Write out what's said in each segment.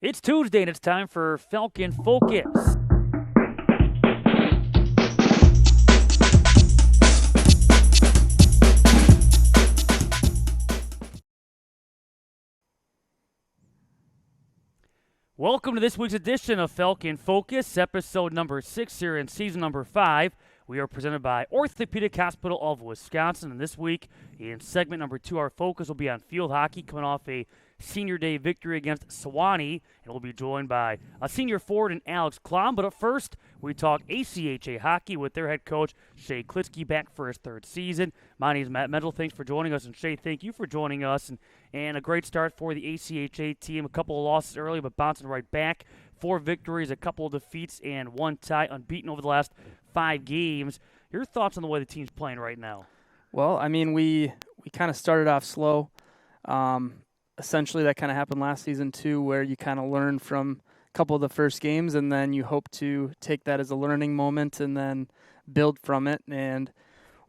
It's Tuesday and it's time for Falcon Focus. Welcome to this week's edition of Falcon Focus, episode number 6 here in season number 5. We are presented by Orthopedic Hospital of Wisconsin, and this week in segment number 2, our focus will be on field hockey coming off a senior day victory against Sewanee, and we'll be joined by a senior forward in Alex Klom. But at first, we talk ACHA hockey with their head coach, Shea Klitsky, back for his third season. My name is Matt Mendel. Thanks for joining us, and Shea, thank you for joining us. And a great start for the ACHA team. A couple of losses early, but bouncing right back. 4 victories, a couple of defeats, and 1 tie, unbeaten over the last 5 games. Your thoughts on the way the team's playing right now? Well, I mean, we kind of started off slow. Essentially, that kind of happened last season too, where you kind of learn from a couple of the first games, and then you hope to take that as a learning moment and then build from it. And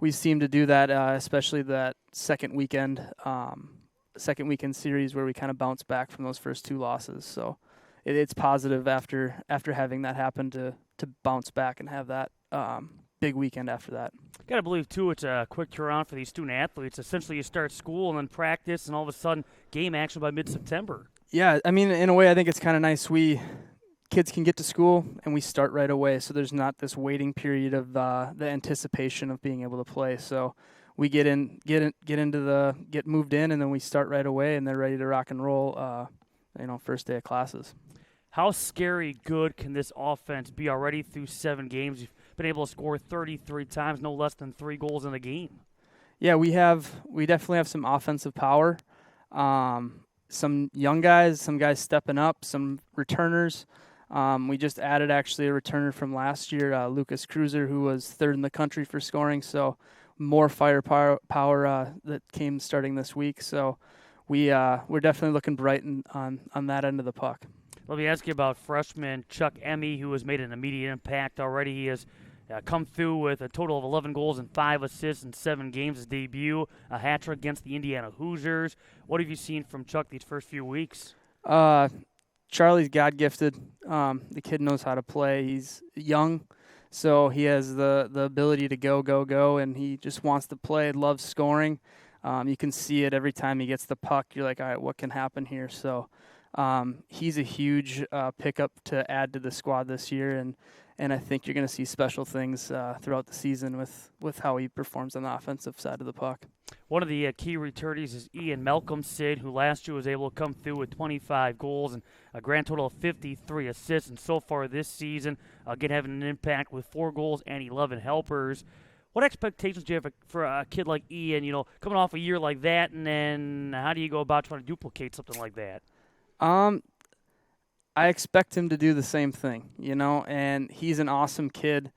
we seem to do that, especially that second weekend series where we kind of bounce back from those first 2 losses. So it's positive after having that happen to bounce back and have that big weekend after that. Got to believe, too, it's a quick turnaround for these student athletes. Essentially, you start school and then practice, and all of a sudden, game action by mid-September. Yeah, I mean, in a way, I think it's kind of nice. Kids can get to school and we start right away, so there's not this waiting period of the anticipation of being able to play. So we get moved in, and then we start right away, and they're ready to rock and roll. First day of classes. How scary good can this offense be already through 7 games? You've been able to score 33 times, no less than 3 goals in a game. Yeah, we definitely have some offensive power. Some young guys, some guys stepping up, some returners. We just added actually a returner from last year, Lucas Cruiser, who was 3rd in the country for scoring. So more firepower that came starting this week. So we're definitely looking bright on that end of the puck. Let me ask you about freshman Chuck Emmy, who has made an immediate impact already. He has come through with a total of 11 goals and 5 assists in 7 games. His debut, a hat trick against the Indiana Hoosiers. What have you seen from Chuck these first few weeks? Charlie's God-gifted. The kid knows how to play. He's young, so he has the ability to go, and he just wants to play, loves scoring. You can see it every time he gets the puck. You're like, all right, what can happen here? So he's a huge pickup to add to the squad this year, and I think you're going to see special things throughout the season with how he performs on the offensive side of the puck. One of the key returnees is Ian Malcolm Sid, who last year was able to come through with 25 goals and a grand total of 53 assists. And so far this season, again, having an impact with 4 goals and 11 helpers. What expectations do you have for a kid like Ian, coming off a year like that, and then how do you go about trying to duplicate something like that? I expect him to do the same thing, and he's an awesome kid.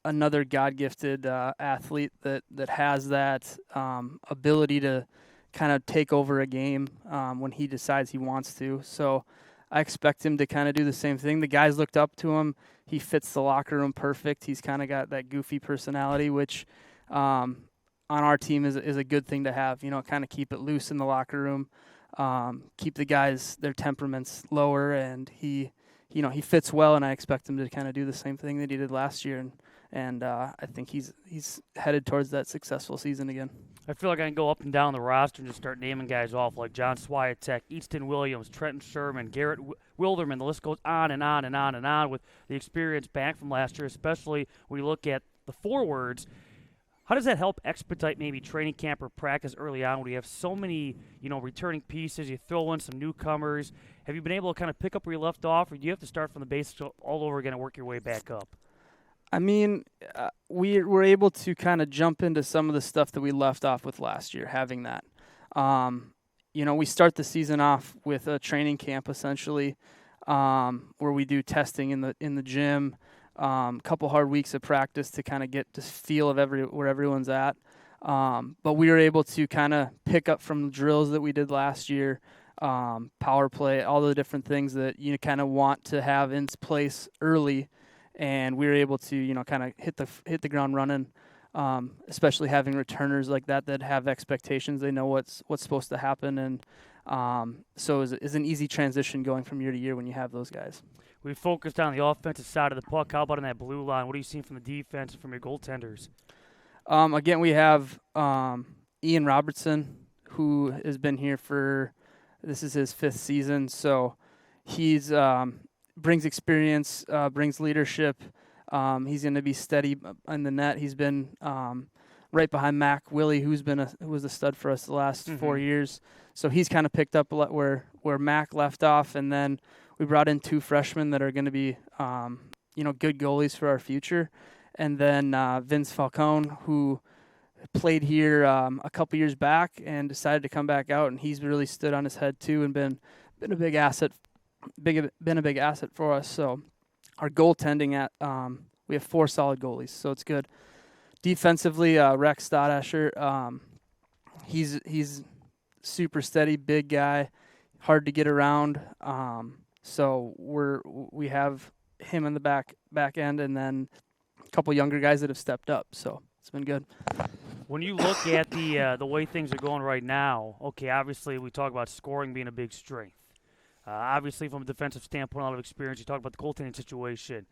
Another God-gifted athlete that has that ability to kind of take over a game when he decides he wants to. So I expect him to kind of do the same thing. The guys looked up to him. He fits the locker room perfect. He's kind of got that goofy personality, which on our team is a good thing to have. Kind of keep it loose in the locker room, keep the guys, their temperaments lower, and he fits well. And I expect him to kind of do the same thing that he did last year. And I think he's headed towards that successful season again. I feel like I can go up and down the roster and just start naming guys off like John Swiatek, Easton Williams, Trenton Sherman, Garrett Wilderman. The list goes on and on and on and on with the experience back from last year, especially when you look at the forwards. How does that help expedite maybe training camp or practice early on when you have so many, returning pieces? You throw in some newcomers. Have you been able to kind of pick up where you left off, or do you have to start from the basics all over again and work your way back up? I mean, we were able to kind of jump into some of the stuff that we left off with last year, having that. We start the season off with a training camp, essentially, where we do testing in the gym, couple hard weeks of practice to kind of get the feel of where everyone's at. But we were able to kind of pick up from the drills that we did last year, power play, all the different things that you kind of want to have in place early. And we were able to, kind of hit the ground running, especially having returners like that have expectations. They know what's supposed to happen, and So it's an easy transition going from year to year when you have those guys. We focused on the offensive side of the puck. How about on that blue line? What are you seeing from the defense and from your goaltenders? Again, we have Ian Robertson, who has been here this is his 5th season. So he's brings experience, brings leadership. He's going to be steady in the net. He's been right behind Mac Willie, who was a stud for us the last 4 years. So he's kind of picked up where Mac left off, and then we brought in 2 freshmen that are going to be good goalies for our future. And then Vince Falcon, who played here a couple years back and decided to come back out, and he's really stood on his head too and been a big asset, been a big asset for us. So our goaltending we have 4 solid goalies, so it's good. Defensively, Rex Stodasher, he's super steady, big guy, hard to get around. So we have him in the back end, and then a couple younger guys that have stepped up. So it's been good. When you look at the way things are going right now, okay, obviously we talk about scoring being a big strength. Obviously, from a defensive standpoint, a lot of experience. You talk about the goaltending situation.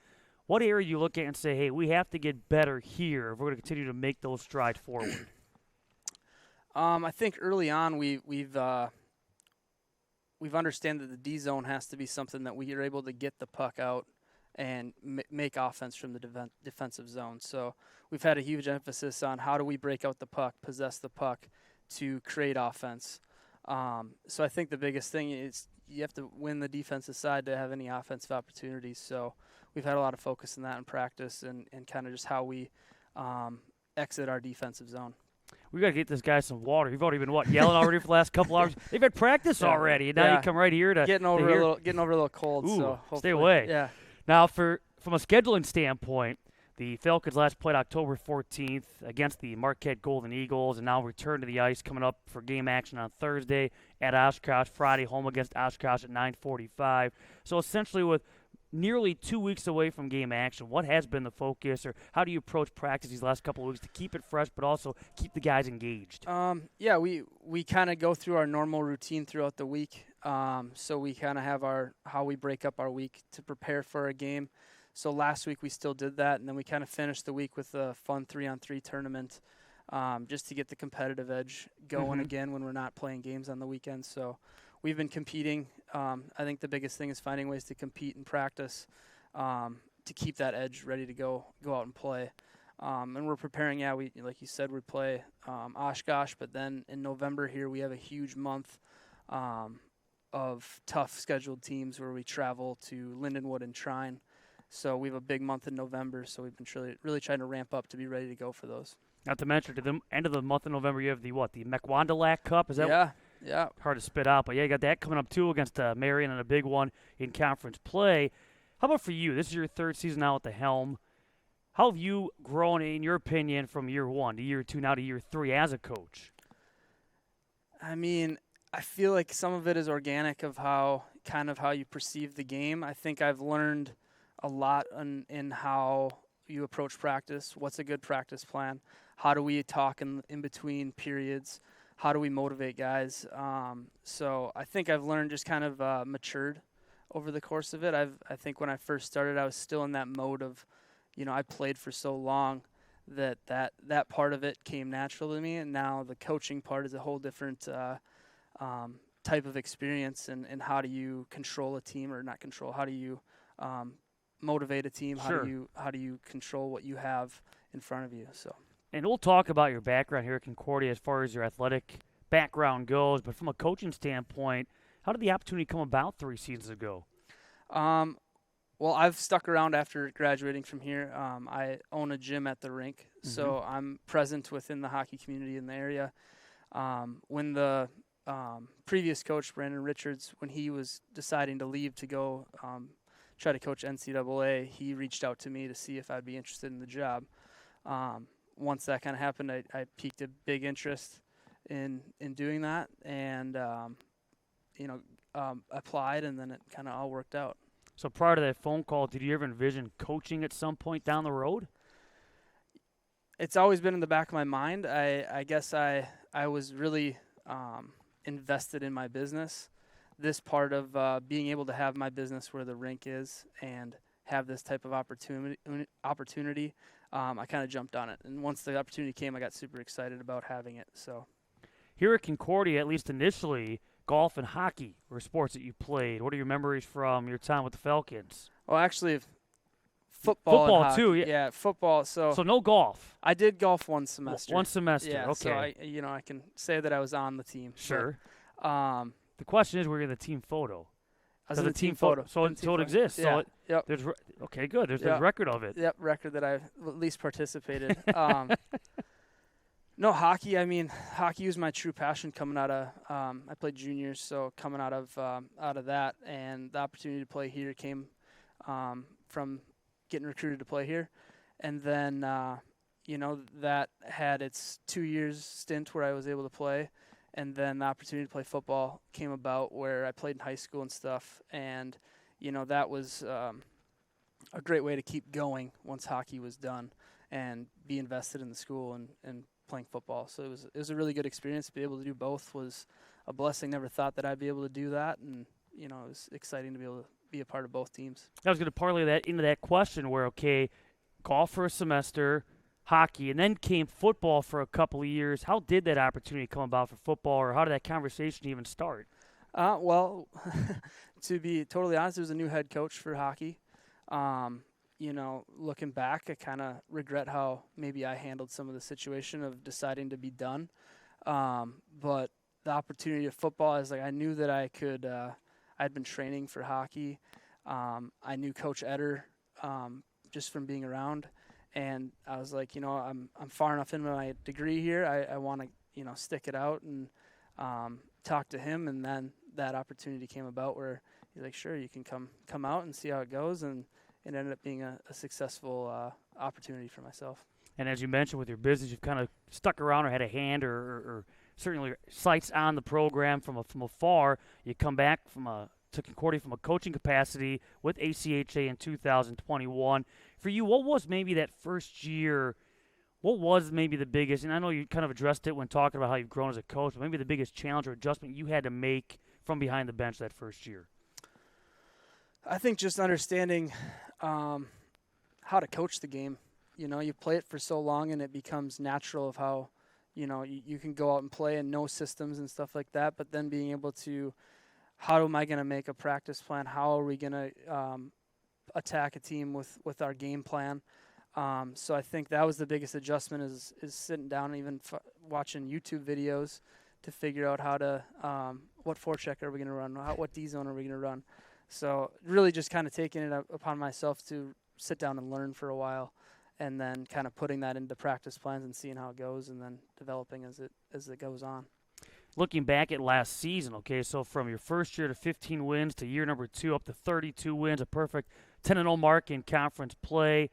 What area you look at and say, hey, we have to get better here if we're going to continue to make those strides forward? I think early on we've understand that the D zone has to be something that we are able to get the puck out and make offense from the defensive zone. So we've had a huge emphasis on how do we break out the puck, possess the puck to create offense. So I think the biggest thing is you have to win the defensive side to have any offensive opportunities. So we've had a lot of focus on that in practice and kind of just how we exit our defensive zone. We got to get this guy some water. You've already been yelling already for the last couple hours. They've had practice already, and now you come right here to getting over a little cold. Ooh, so stay away. Yeah. Now, from a scheduling standpoint, the Falcons last played October 14th against the Marquette Golden Eagles, and now return to the ice coming up for game action on Thursday at Oshkosh. Friday home against Oshkosh at 9:45. So essentially, with nearly 2 weeks away from game action, what has been the focus, or how do you approach practice these last couple of weeks to keep it fresh but also keep the guys engaged? We kind of go through our normal routine throughout the week. So we kind of have how we break up our week to prepare for a game. So last week we still did that, and then we kind of finished the week with a fun 3-on-3 tournament just to get the competitive edge going again when we're not playing games on the weekends. So we've been competing. I think the biggest thing is finding ways to compete and practice to keep that edge ready to go out and play. And we're preparing. Yeah, we like you said, we play Oshkosh, but then in November here we have a huge month of tough scheduled teams where we travel to Lindenwood and Trine. So we have a big month in November. So we've been really trying to ramp up to be ready to go for those. Not to mention, to the end of the month of November, you have the McWandalack Cup. Is that? Yeah. Hard to spit out, but yeah, you got that coming up too against Marion and a big one in conference play. How about for you? This is your 3rd season now at the helm. How have you grown, in your opinion, from year 1 to year 2, now to year 3 as a coach? I mean, I feel like some of it is organic of how you perceive the game. I think I've learned a lot in how you approach practice. What's a good practice plan? How do we talk in between periods? How do we motivate guys? So I think I've learned, just kind of matured over the course of it. I think when I first started, I was still in that mode of, I played for so long that part of it came natural to me, and now the coaching part is a whole different type of experience. And how do you control a team, or not control? How do you motivate a team? Sure. How do you control what you have in front of you? So. And we'll talk about your background here at Concordia as far as your athletic background goes, but from a coaching standpoint, how did the opportunity come about 3 seasons ago? Well, I've stuck around after graduating from here. I own a gym at the rink, so I'm present within the hockey community in the area. When the previous coach, Brandon Richards, when he was deciding to leave to go try to coach NCAA, he reached out to me to see if I'd be interested in the job. Once that kind of happened, I piqued a big interest in doing that, and applied, and then it kind of all worked out. So prior to that phone call, did you ever envision coaching at some point down the road? It's always been in the back of my mind. I guess I was really invested in my business, this part of being able to have my business where the rink is and have this type of opportunity, I kind of jumped on it. And once the opportunity came, I got super excited about having it. So Here at Concordia, at least initially, golf and hockey were sports that you played. What are your memories from your time with the Falcons? well, actually, football and hockey. too, Yeah, football. So no golf. I did golf one semester. One semester. Yeah, Okay. so I can say that I was on the team. Sure. But, the question is, we're in the team photo. I was in The the team photo. So In it the team photo. exists. Yeah. So Yep. there's okay, good. There's Yep. record of it. Yep, record that I at least participated. No, hockey. I mean, hockey was my true passion coming out of. I played juniors, so coming out of that, and the opportunity to play here came from getting recruited to play here, and then that had its 2 years stint where I was able to play, and then the opportunity to play football came about where I played in high school and stuff, and that was a great way to keep going once hockey was done and be invested in the school and playing football. So it was a really good experience. To be able to do both was a blessing. Never thought that I'd be able to do that, and it was exciting to be able to be a part of both teams. I was going to parlay that into that question where, okay, golf for a semester, hockey, and then came football for a couple of years. How did that opportunity come about for football, or how did that conversation even start? Well, to be totally honest, there was a new head coach for hockey. Looking back, I kind of regret how maybe I handled some of the situation of deciding to be done. But the opportunity of football is I knew that I could. I'd been training for hockey. I knew Coach Eder just from being around, and I was like, I'm far enough in my degree here. I want to stick it out and talk to him, and then that opportunity came about where he's like, sure, you can come out and see how it goes, and it ended up being a successful opportunity for myself. And as you mentioned with your business, you've kind of stuck around or had a hand or certainly sights on the program from afar. You come back to Concordia from a coaching capacity with ACHA in 2021. For you, what was maybe that first year? What was maybe the biggest, and I know you kind of addressed it when talking about how you've grown as a coach, but maybe the biggest challenge or adjustment you had to make from behind the bench that first year? I think just understanding how to coach the game. You play it for so long, and it becomes natural of how, you can go out and play and know systems and stuff like that, but then being able to, how am I going to make a practice plan? How are we going to attack a team with our game plan? So I think that was the biggest adjustment is sitting down and even watching YouTube videos to figure out how to, what forecheck are we going to run? What D zone are we going to run? So really just kind of taking it upon myself to sit down and learn for a while, and then kind of putting that into practice plans and seeing how it goes, and then developing as it goes on. Looking back at last season, okay, so from your first year to 15 wins to year number 2 up to 32 wins, a perfect 10-0 mark in conference play.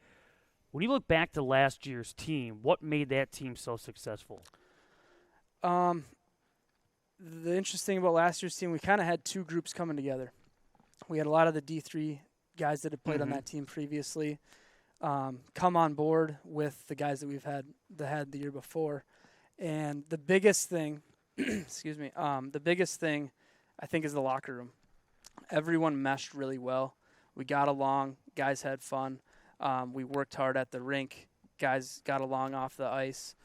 When you look back to last year's team, what made that team so successful? The interesting about last year's team, we kind of had two groups coming together. We had a lot of the D3 guys that had played on that team previously come on board with the guys that we've had the year before. And the biggest thing, the biggest thing I think is the locker room. Everyone meshed really well. We got along. Guys had fun. We worked hard at the rink. Guys got along off the ice.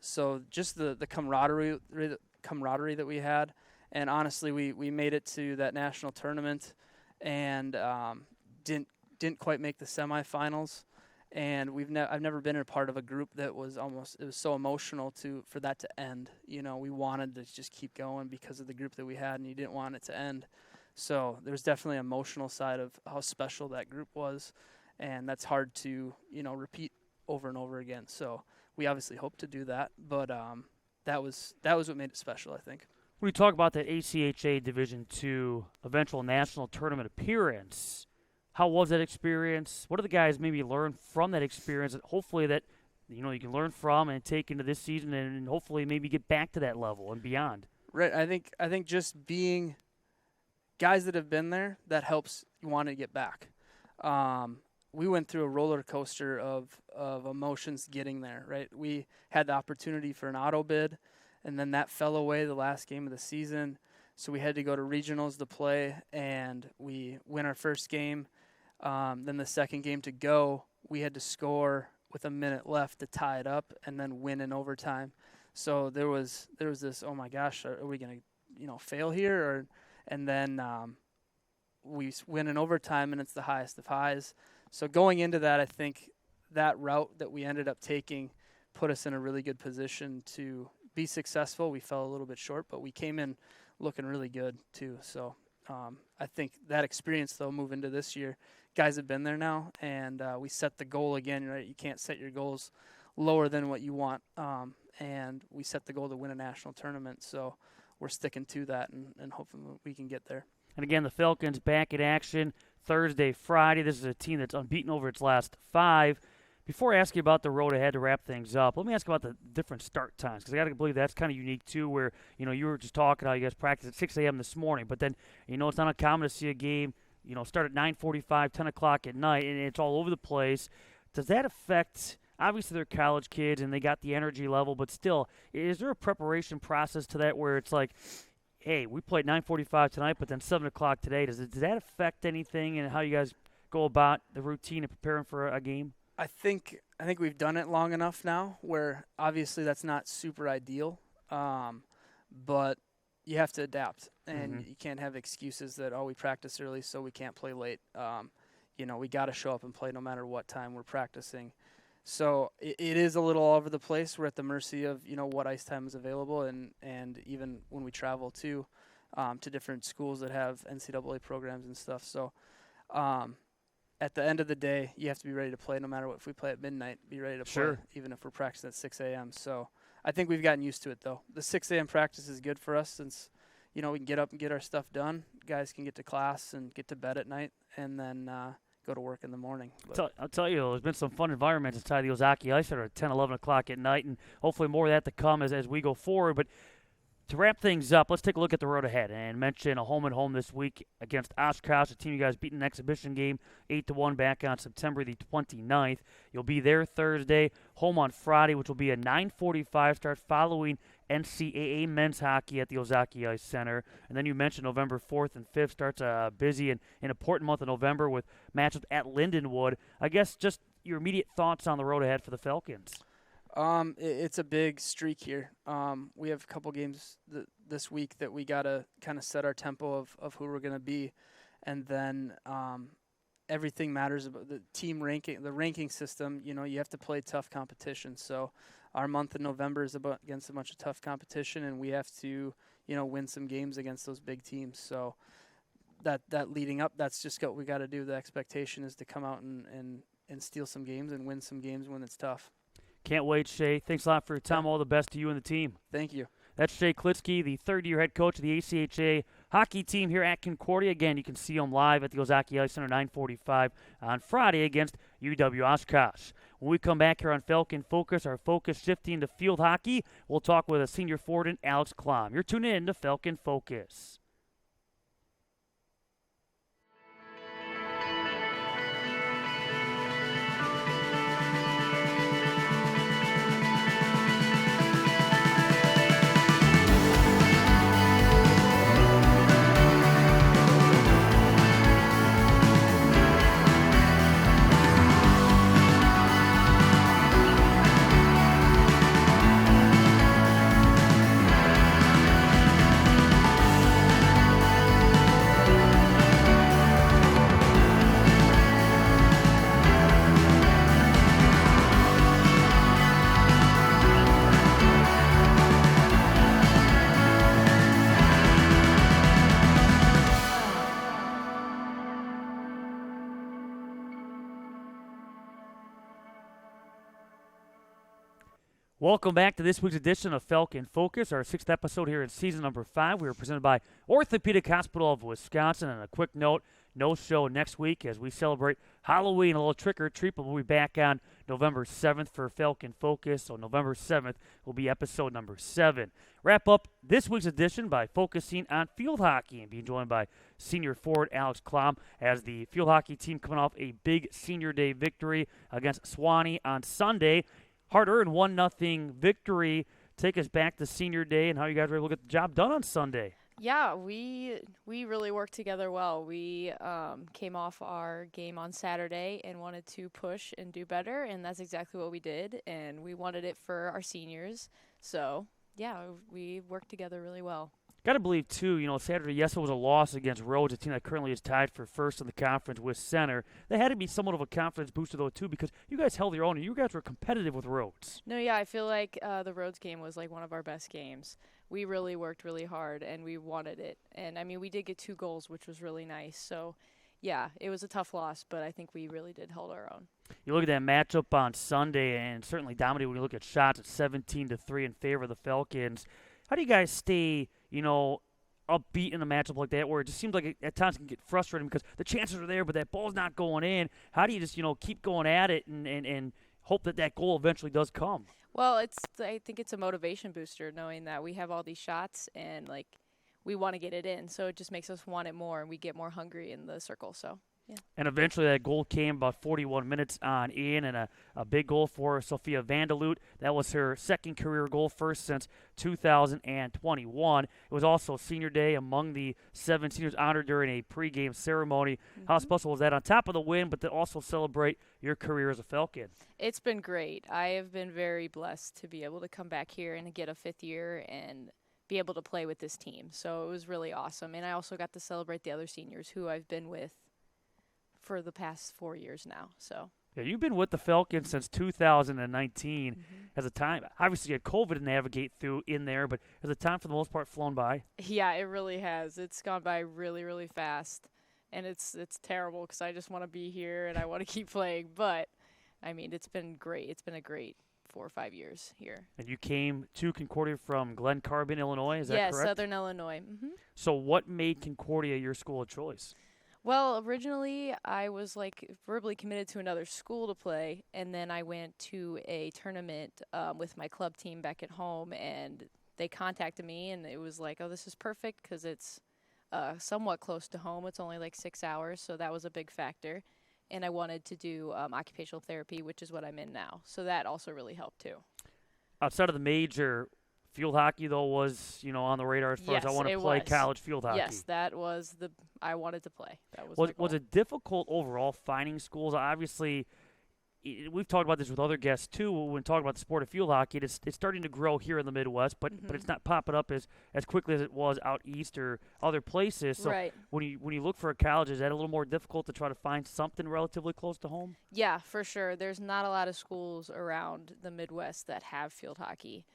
So just the camaraderie that we had. And honestly, we made it to that national tournament and didn't quite make the semifinals. And I've never been a part of a group that was it was so emotional for that to end. We wanted to just keep going because of the group that we had, and you didn't want it to end. So there's definitely an emotional side of how special that group was, and that's hard to repeat over and over again. So we obviously hope to do that, but that was what made it special, I think. When you talk about that ACHA Division II eventual national tournament appearance, how was that experience? What do the guys maybe learn from that experience that hopefully that you can learn from and take into this season and hopefully maybe get back to that level and beyond? Right. I think just being guys that have been there, that helps you want to get back. We went through a roller coaster of emotions getting there, right? We had the opportunity for an auto bid, and then that fell away the last game of the season. So we had to go to regionals to play, and we win our first game. Then the second game to go, we had to score with a minute left to tie it up, and then win in overtime. So there was this, oh my gosh, are we gonna fail here? And then we win in overtime, and it's the highest of highs. So going into that, I think that route that we ended up taking put us in a really good position to be successful. We fell a little bit short, but we came in looking really good too. So I think that experience, though, moving to this year, guys have been there now, and we set the goal again. Right, you can't set your goals lower than what you want, and we set the goal to win a national tournament. So we're sticking to that, and hoping we can get there. And again, the Falcons back in action Thursday, Friday. This is a team that's unbeaten over its last 5. Before I ask you about the road ahead to wrap things up, let me ask about the different start times, because I got to believe that's kind of unique too, where you were just talking how you guys practiced at 6 a.m. this morning, but then it's not uncommon to see a game start at 9:45, 10 o'clock at night, and it's all over the place. Does that affect? Obviously, they're college kids and they got the energy level, but still, is there a preparation process to that where it's like, hey, we played 9:45 tonight, but then 7 o'clock today? Does that affect anything and how you guys go about the routine and preparing for a game? I think we've done it long enough now where obviously that's not super ideal, but you have to adapt, and you can't have excuses that, we practice early so we can't play late. We got to show up and play no matter what time we're practicing. So it is a little all over the place. We're at the mercy of what ice time is available, and even when we travel to different schools that have NCAA programs and stuff. So at the end of the day, you have to be ready to play no matter what. If we play at midnight, be ready to play, even if we're practicing at 6 a.m. So I think we've gotten used to it, though. The 6 a.m. practice is good for us since we can get up and get our stuff done. Guys can get to class and get to bed at night, and then go to work in the morning. I'll tell you, there's been some fun environments inside the Ozaki Ice Center at 10, 11 o'clock at night, and hopefully more of that to come as we go forward. But to wrap things up, let's take a look at the road ahead and mention a home-and-home this week against Oshkosh, a team you guys beat in an exhibition game 8-1 back on September the 29th. You'll be there Thursday, home on Friday, which will be a 9:45 start following NCAA men's hockey at the Ozaki Ice Center. And then you mentioned November 4th and 5th starts a busy and important month of November with matchups at Lindenwood. I guess just your immediate thoughts on the road ahead for the Falcons. It's a big streak here. We have a couple games this week that we got to kind of set our tempo of who we're going to be. And then everything matters about the team ranking, the ranking system. You have to play tough competition. So our month in November is against a bunch of tough competition, and we have to, win some games against those big teams. So that leading up, that's just what we got to do. The expectation is to come out and steal some games and win some games when it's tough. Can't wait, Shay. Thanks a lot for your time. All the best to you and the team. Thank you. That's Shay Klitsky, the third-year head coach of the ACHA hockey team here at Concordia. Again, you can see him live at the Ozaki Ice Center 9:45 on Friday against UW Oshkosh. When we come back here on Falcon Focus, our focus shifting to field hockey, we'll talk with a senior forward, Alex Klom. You're tuning in to Falcon Focus. Welcome back to this week's edition of Falcon Focus, our 6th episode here in season number 5. We are presented by Orthopedic Hospital of Wisconsin. And a quick note, no show next week as we celebrate Halloween, a little trick-or-treat, but we'll be back on November 7th for Falcon Focus. So November 7th will be episode number 7. Wrap up this week's edition by focusing on field hockey and being joined by senior forward Alex Klom as the field hockey team coming off a big senior day victory against Sewanee on Sunday. Hard-earned 1-0 victory Take us back to senior day and how you guys were able to get the job done on Sunday. Yeah, we really worked together well. We came off our game on Saturday and wanted to push and do better, and that's exactly what we did. And we wanted it for our seniors. So yeah, we worked together really well. Got to believe, too, Saturday, yes, it was a loss against Rhodes, a team that currently is tied for first in the conference with Center. They had to be somewhat of a confidence booster, though, too, because you guys held your own and you guys were competitive with Rhodes. No, yeah, I feel like the Rhodes game was like one of our best games. We really worked really hard and we wanted it. And I mean, we did get 2 goals, which was really nice. So yeah, it was a tough loss, but I think we really did hold our own. You look at that matchup on Sunday and certainly dominated when you look at shots at 17-3 in favor of the Falcons. How do you guys stay, upbeat in a matchup like that where it just seems like it, at times can get frustrating because the chances are there, but that ball's not going in? How do you just, keep going at it and hope that goal eventually does come? Well, I think it's a motivation booster knowing that we have all these shots and like we want to get it in. So it just makes us want it more and we get more hungry in the circle. So yeah. And eventually that goal came about 41 minutes on in, and a big goal for Sophia Vandeloot. That was her second career goal, first since 2021. It was also senior day among the 7 seniors honored during a pregame ceremony. Mm-hmm. How special was that on top of the win, but to also celebrate your career as a Falcon? It's been great. I have been very blessed to be able to come back here and get a 5th year and be able to play with this team. So it was really awesome. And I also got to celebrate the other seniors who I've been with for the past 4 years now. So yeah, you've been with the Falcons since 2019. mm-hmm. Has a time, obviously you had COVID to navigate through in there, but has the time for the most part flown by? Yeah, it really has. It's gone by really, really fast. And it's terrible because I just want to be here and I want to keep playing. But, I mean, it's been great. It's been a great 4 or 5 years here. And you came to Concordia from Glen Carbon, Illinois, is that correct? Yes, Southern Illinois. Mm-hmm. So what made Concordia your school of choice? Well, originally I was like verbally committed to another school to play, and then I went to a tournament with my club team back at home, and they contacted me, and it was like, oh, this is perfect because it's somewhat close to home. It's only like 6 hours, so that was a big factor. And I wanted to do occupational therapy, which is what I'm in now. So that also really helped too. Outside of the major, field hockey, though, was, on the radar as far as I want to play college field hockey. Yes, that was I wanted to play. That was my goal. Was it difficult overall finding schools? Obviously, we've talked about this with other guests, too, when talking about the sport of field hockey. It's starting to grow here in the Midwest, but it's not popping up as quickly as it was out east or other places. So right. when you look for a college, is that a little more difficult to try to find something relatively close to home? Yeah, for sure. There's not a lot of schools around the Midwest that have field hockey.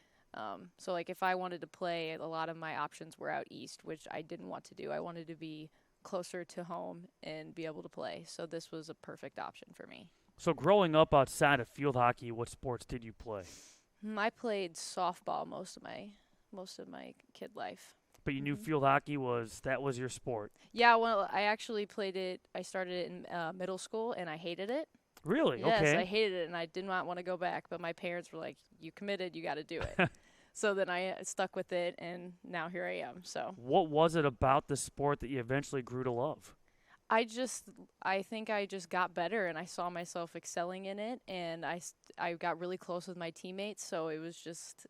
So, like, if I wanted to play, a lot of my options were out east, which I didn't want to do. I wanted to be closer to home and be able to play. So this was a perfect option for me. So growing up outside of field hockey, what sports did you play? I played softball most of my kid life. But you knew field hockey was your sport. Yeah, well, I actually played it. I started it in middle school, and I hated it. Really? Yes, okay. I hated it, and I did not want to go back. But my parents were like, "You committed, you got to do it." So then I stuck with it, and now here I am. So what was it about the sport that you eventually grew to love? I think I just got better, and I saw myself excelling in it, and I got really close with my teammates. So it was just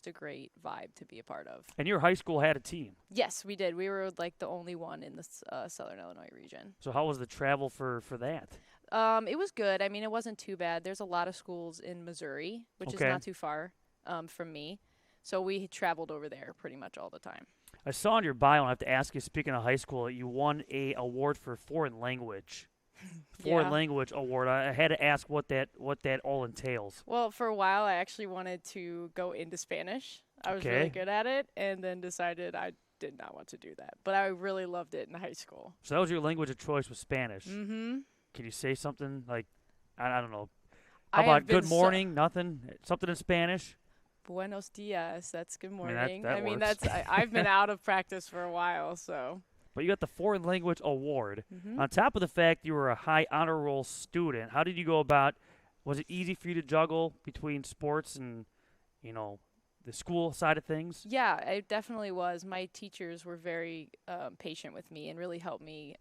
a great vibe to be a part of. And your high school had a team. Yes, we did. We were like the only one in the Southern Illinois region. So how was the travel for that? It was good. I mean, it wasn't too bad. There's a lot of schools in Missouri, which is not too far from me. So we traveled over there pretty much all the time. I saw in your bio, and I have to ask you, speaking of high school, that you won a award for foreign language. Foreign language award. I had to ask what that all entails. Well, for a while, I actually wanted to go into Spanish. I was really good at it, and then decided I did not want to do that. But I really loved it in high school. So that was your language of choice, was Spanish. Mm-hmm. Can you say something like, I don't know, how about good morning, nothing, something in Spanish? Buenos dias. That's good morning. I mean, that's I've been out of practice for a while, so. But you got the foreign language award. Mm-hmm. On top of the fact you were a high honor roll student, how did you go about? Was it easy for you to juggle between sports and, the school side of things? Yeah, it definitely was. My teachers were very patient with me and really helped me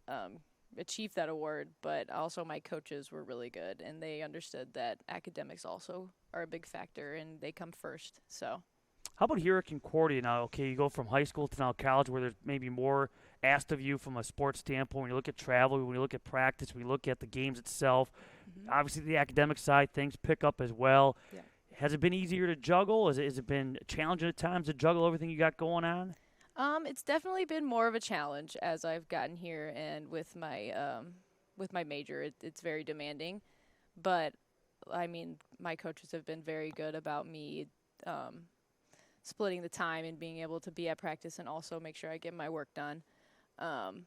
achieve that award, but also my coaches were really good, and they understood that academics also are a big factor, and they come first. So How about here at Concordia now? Okay, you go from high school to now college where there's maybe more asked of you from a sports standpoint. When you look at travel, when you look at practice, when you look at the games itself, Hmm. obviously the academic side, things pick up as well. Yeah. Has it been easier to juggle? Has it been challenging at times to juggle everything you got going on? It's definitely been more of a challenge as I've gotten here, and with my major, it's very demanding. But I mean, my coaches have been very good about me um, splitting the time and being able to be at practice and also make sure I get my work done. Um,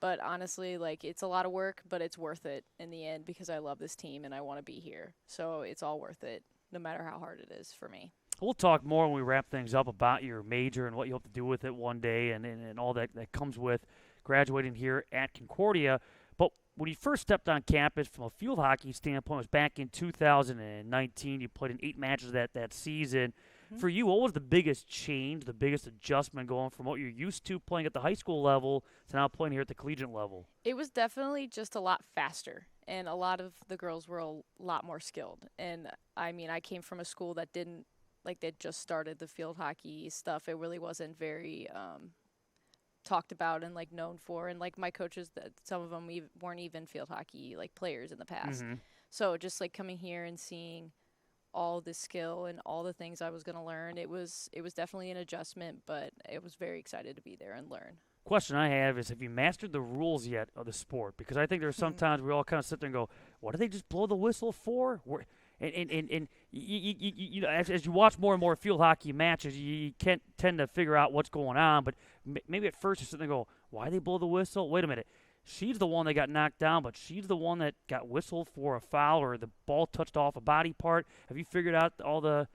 but honestly, like it's a lot of work, but it's worth it in the end because I love this team and I want to be here. So it's all worth it, no matter how hard it is for me. We'll talk more when we wrap things up about your major and what you hope to do with it one day and all that comes with graduating here at Concordia. But when you first stepped on campus from a field hockey standpoint, it was back in 2019. You played in 8 matches that season. Mhm. For you, what was the biggest change, the biggest adjustment going from what you're used to playing at the high school level to now playing here at the collegiate level? It was definitely just a lot faster, and a lot of the girls were a lot more skilled. And I mean, I came from a school that didn't like that just started the field hockey stuff. It really wasn't very talked about and like known for. And like my coaches, that some of them weren't even field hockey like players in the past. Mm-hmm. So just like coming here and seeing all the skill and all the things I was gonna learn, it was definitely an adjustment, but I was very excited to be there and learn. Question I have is, have you mastered the rules yet of the sport? Because I think there's sometimes we all kind of sit there and go, what do they just blow the whistle for? And you know, as you watch more and more field hockey matches, you can't tend to figure out what's going on. But maybe at first you're sitting there and go, why they blow the whistle? Wait a minute. She's the one that got knocked down, but she's the one that got whistled for a foul or the ball touched off a body part. Have you figured out all the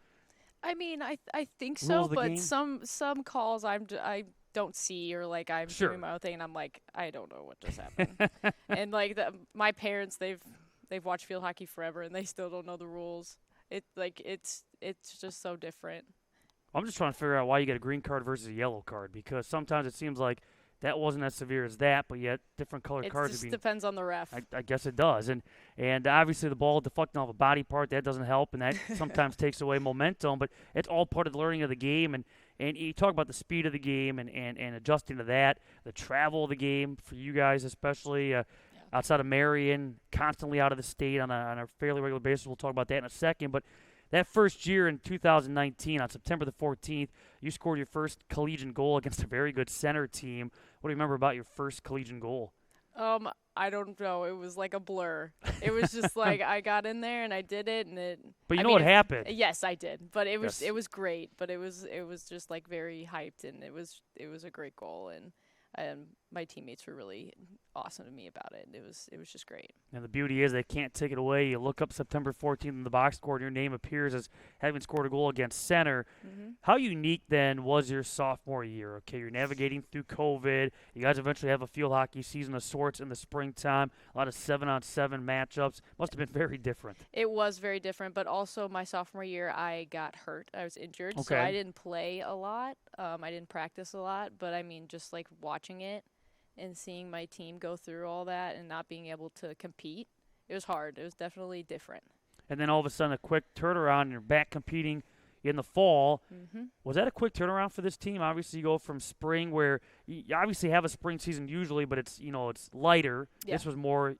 I mean, I think rules so, of the but game? some calls I don't see, or like I'm Sure. doing my own thing and I'm like I don't know what just happened. And like my parents, they've watched field hockey forever and they still don't know the rules. It's just so different. I'm just trying to figure out why you get a green card versus a yellow card, because sometimes it seems like that wasn't as severe as that, but yet different colored It cards just are being. depends on the ref. I guess it does, and obviously the ball deflecting off a body part, that doesn't help, and that sometimes takes away momentum. But it's all part of the learning of the game, and you talk about the speed of the game and adjusting to that, the travel of the game for you guys especially. Outside of Marion, constantly out of the state on a fairly regular basis. We'll talk about that in a second. But that first year in 2019, on September the 14th, you scored your first collegiate goal against a very good center team. What do you remember about your first collegiate goal? I don't know. It was like a blur. It was just like I got in there and I did it, and it. But you I know mean, what happened. Yes, I did. But it was Yes. it was great. But it was just like very hyped, and it was a great goal, and my teammates were really awesome to me about it. It was just great. And the beauty is they can't take it away. You look up September 14th in the box score, and your name appears as having scored a goal against center. Hmm. How unique then was your sophomore year? Okay, you're navigating through COVID. You guys eventually have a field hockey season of sorts in the springtime. A lot of 7-on-7 matchups. Must have been very different. It was very different, but also my sophomore year I got hurt. I was injured, so Okay. I didn't play a lot. I didn't practice a lot, but I mean, just like watching it and seeing my team go through all that and not being able to compete, it was hard. It was definitely different. And then all of a sudden a quick turnaround, and you're back competing in the fall. Hmm. Was that a quick turnaround for this team? Obviously, you go from spring where you obviously have a spring season usually, but it's it's lighter. Yeah. This was more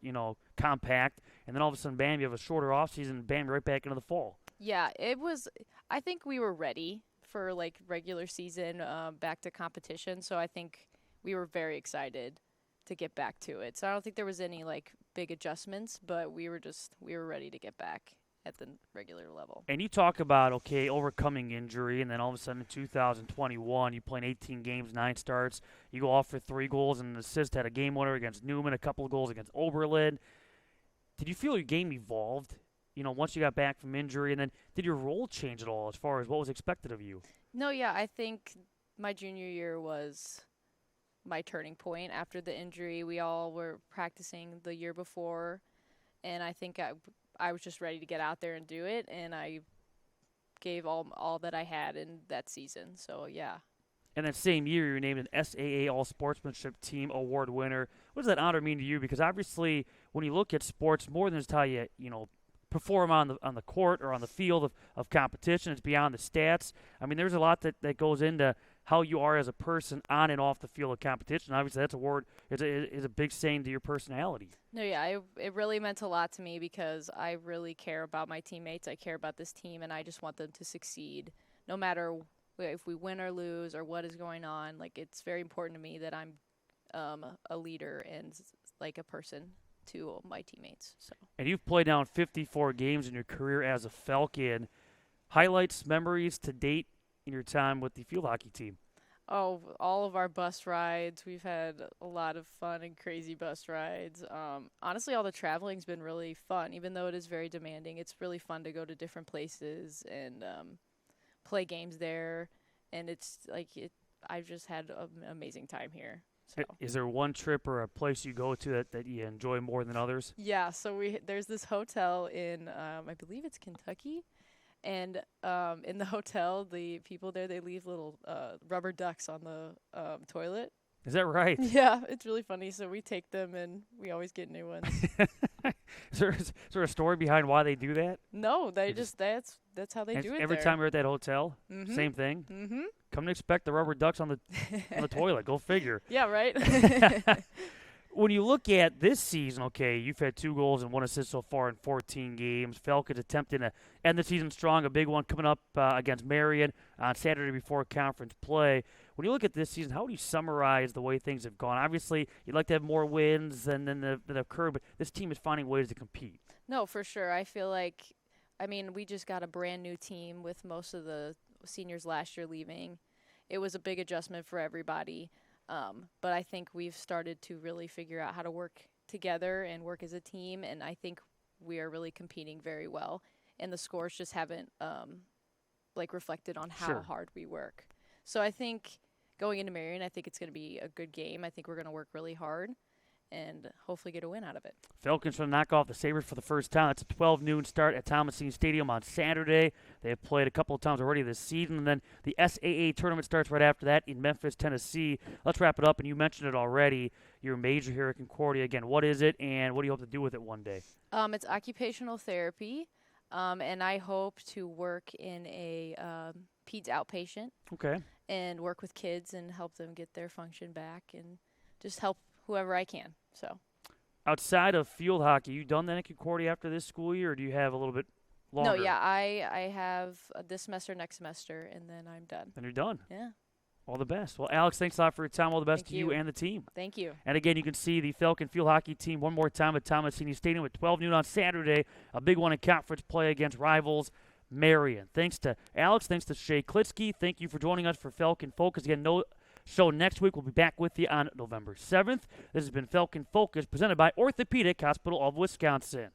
compact, and then all of a sudden, bam, you have a shorter off season, and bam, you're right back into the fall. Yeah, it was. I think we were ready for like regular season, back to competition. So I think we were very excited to get back to it. So I don't think there was any like big adjustments, but we were ready to get back at the regular level. And you talk about overcoming injury, and then all of a sudden in 2021, you playing 18 games, 9 starts. You go off for 3 goals and an assist, had a game winner against Newman, a couple of goals against Oberlin. Did you feel your game evolved? Once you got back from injury, and then did your role change at all as far as what was expected of you? No, yeah, I think my junior year was my turning point after the injury. We all were practicing the year before, and I think I was just ready to get out there and do it, and I gave all that I had in that season. So, yeah. And that same year, you were named an SAA All-Sportsmanship Team Award winner. What does that honor mean to you? Because obviously, when you look at sports, more than just how you perform on the court or on the field of competition. It's beyond the stats. I mean, there's a lot that goes into how you are as a person on and off the field of competition. Obviously, that's a word. It's a big saying to your personality. No, yeah, it really meant a lot to me because I really care about my teammates. I care about this team, and I just want them to succeed, no matter if we win or lose or what is going on. Like, it's very important to me that I'm a leader and like a person to my teammates. So. And you've played now in 54 games in your career as a Falcon. Highlights, memories to date in your time with the field hockey team? Oh, all of our bus rides. We've had a lot of fun and crazy bus rides. Honestly, all the traveling's been really fun, even though it is very demanding. It's really fun to go to different places and play games there. And it's like I've just had an amazing time here. So. Is there one trip or a place you go to that you enjoy more than others? Yeah, so there's this hotel in I believe it's Kentucky. And in the hotel, the people there, they leave little rubber ducks on the toilet. Is that right? Yeah, it's really funny. So we take them, and we always get new ones. Is there a story behind why they do that? No, that's how they do it every there. time you're at that hotel, Mm-hmm. same thing? Mm-hmm. Come to expect the rubber ducks on the toilet. Go figure. Yeah, right? When you look at this season, okay, you've had 2 goals and 1 assist so far in 14 games. Falcons attempting to end the season strong. A big one coming up against Marion on Saturday before conference play. When you look at this season, how would you summarize the way things have gone? Obviously, you'd like to have more wins than that occurred, but this team is finding ways to compete. No, for sure. I feel like, we just got a brand new team with most of the seniors last year leaving. It was a big adjustment for everybody. But I think we've started to really figure out how to work together and work as a team, and I think we are really competing very well. And the scores just haven't reflected on how hard we work. So I think going into Marion, I think it's going to be a good game. I think we're going to work really hard and hopefully get a win out of it. Falcons trying to knock off the Sabres for the first time. It's a 12 noon start at Thomasine Stadium on Saturday. They have played a couple of times already this season, and then the SAA tournament starts right after that in Memphis, Tennessee. Let's wrap it up, and you mentioned it already. Your major here at Concordia. Again, what is it, and what do you hope to do with it one day? It's occupational therapy, and I hope to work in a peds outpatient. Okay. And work with kids and help them get their function back and just help whoever I can. So, outside of field hockey, you done that in Concordia after this school year, or do you have a little bit longer? No, yeah, I have this semester, next semester, and then I'm done. Then you're done. Yeah. All the best. Well, Alex, thanks a lot for your time. All the best Thank to you and the team. Thank you. And again, you can see the Falcon field hockey team one more time at Thomasini Stadium at 12 noon on Saturday. A big one in conference play against rivals Marion. Thanks to Alex. Thanks to Shay Klitsky. Thank you for joining us for Falcon Focus. Again, no show next week. We'll be back with you on November 7th. This has been Falcon Focus presented by Orthopedic Hospital of Wisconsin.